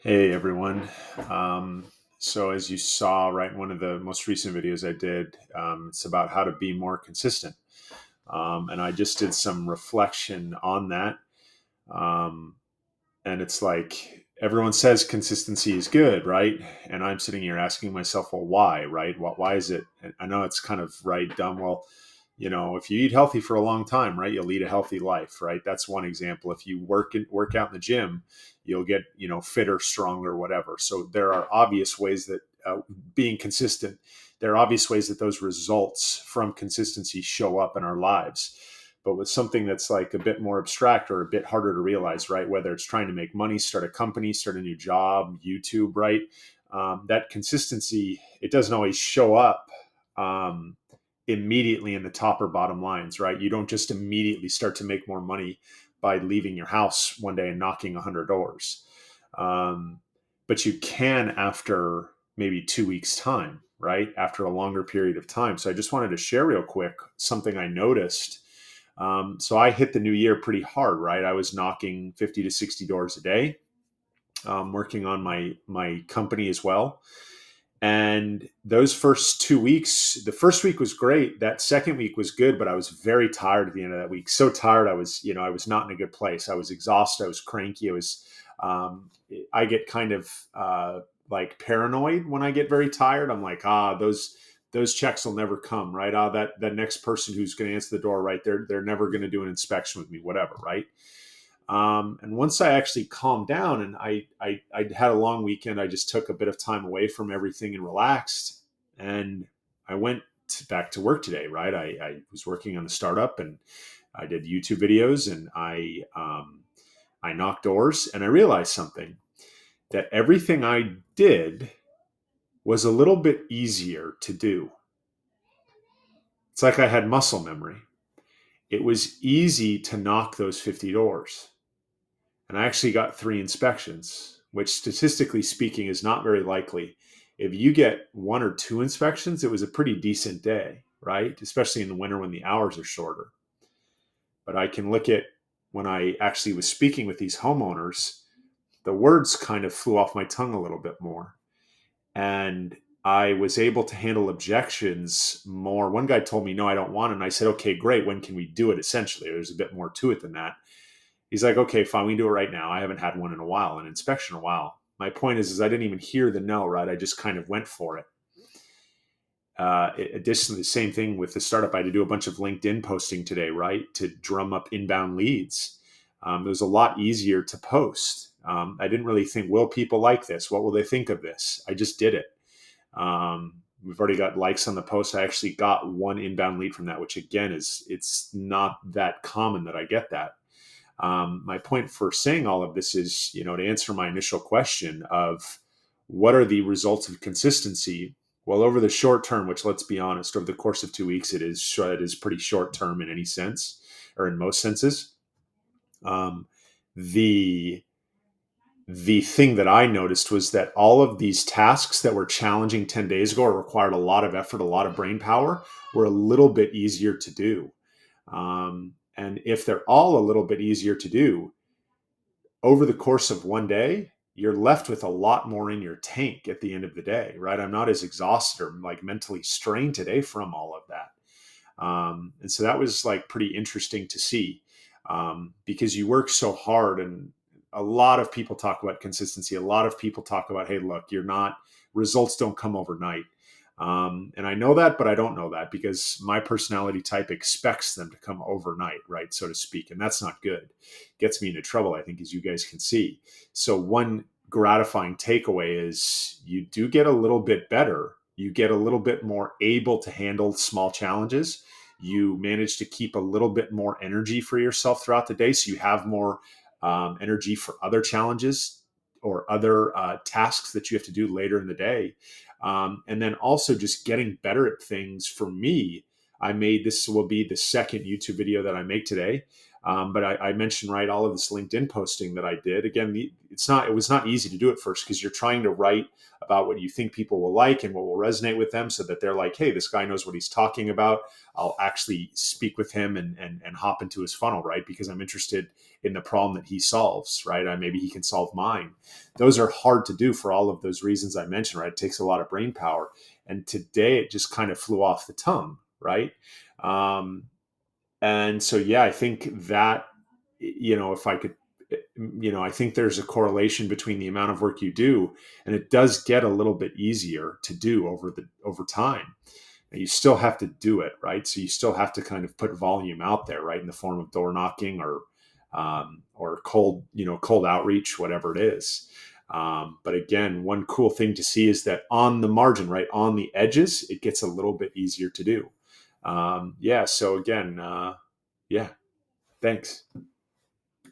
Hey everyone. So as you saw, right, one of the most recent videos I did, it's about how to be more consistent. And I just did some reflection on that. Um, and it's like everyone says consistency is good, right? And I'm sitting here asking myself, well, why, right? Why is it? And I know it's kind of right, dumb. Well, if you eat healthy for a long time, right, you'll lead a healthy life, right? That's one example. If you work out in the gym, you'll get, fitter, stronger, whatever. So there are obvious ways that being consistent, there are obvious ways that those results from consistency show up in our lives. But with something that's like a bit more abstract or a bit harder to realize, right? Whether it's trying to make money, start a company, start a new job, YouTube, right? That consistency, it doesn't always show up immediately in the top or bottom lines, right? You don't just immediately start to make more money by leaving your house one day and knocking 100 doors. Um, but you can after maybe 2 weeks' time, right? After a longer period of time. So I just wanted to share real quick something I noticed. So I hit the new year pretty hard, right? I was knocking 50 to 60 doors a day, working on my company as well. And those first 2 weeks, the first week was great. That second week was good, but I was very tired at the end of that week. So tired, I was not in a good place. I was exhausted. I was cranky. Um, I get kind of like paranoid when I get very tired. I'm like, those checks will never come, right? That next person who's going to answer the door, right? They're never going to do an inspection with me, whatever, right? And once I actually calmed down and I had a long weekend, I just took a bit of time away from everything and relaxed. And I went back to work today, right? I was working on the startup and I did YouTube videos and I knocked doors and I realized something that everything I did was a little bit easier to do. It's like I had muscle memory. It was easy to knock those 50 doors. And I actually got 3 inspections, which statistically speaking is not very likely. If you get 1 or 2 inspections, it was a pretty decent day, right? Especially in the winter when the hours are shorter. But I can look at when I actually was speaking with these homeowners, the words kind of flew off my tongue a little bit more. And I was able to handle objections more. One guy told me, no, I don't want it. And I said, okay, great. When can we do it? Essentially, there's a bit more to it than that. He's like, okay, fine, we can do it right now. I haven't had one in a while, an inspection in a while. My point is I didn't even hear the no, right? I just kind of went for it. Additionally, the same thing with the startup. I had to do a bunch of LinkedIn posting today, right, to drum up inbound leads. It was a lot easier to post. I didn't really think, will people like this? What will they think of this? I just did it. We've already got likes on the post. I actually got one inbound lead from that, which again it's not that common that I get that. My point for saying all of this is, to answer my initial question of what are the results of consistency? Well, over the short term, which let's be honest, over the course of 2 weeks, it is pretty short term in any sense or in most senses. Um, the the thing that I noticed was that all of these tasks that were challenging 10 days ago or required a lot of effort, a lot of brain power, were a little bit easier to do. And if they're all a little bit easier to do, over the course of one day, you're left with a lot more in your tank at the end of the day, right? I'm not as exhausted or like mentally strained today from all of that. And so that was like pretty interesting to see because you work so hard. And a lot of people talk about consistency. A lot of people talk about, hey, look, results don't come overnight. And I know that, but I don't know that because my personality type expects them to come overnight, right, so to speak. And that's not good. Gets me into trouble, I think, as you guys can see. So one gratifying takeaway is you do get a little bit better. You get a little bit more able to handle small challenges. You manage to keep a little bit more energy for yourself throughout the day. So you have more energy for other challenges or other tasks that you have to do later in the day. And then also just getting better at things. For me, this will be the second YouTube video that I make today. But I mentioned, right, all of this LinkedIn posting that I did. Again, it was not easy to do at first because you're trying to write about what you think people will like and what will resonate with them, so that they're like, hey, this guy knows what he's talking about. I'll actually speak with him and hop into his funnel, right? Because I'm interested in the problem that he solves, right? Maybe he can solve mine. Those are hard to do for all of those reasons I mentioned, right? It takes a lot of brain power. And today it just kind of flew off the tongue, right? Um, and so, yeah, I think that, if I could, I think there's a correlation between the amount of work you do, and it does get a little bit easier to do over time. And you still have to do it, right? So you still have to kind of put volume out there, right, in the form of door knocking or cold outreach, whatever it is. But again, one cool thing to see is that on the margin, right, on the edges, it gets a little bit easier to do. Yeah. So again, yeah. Thanks.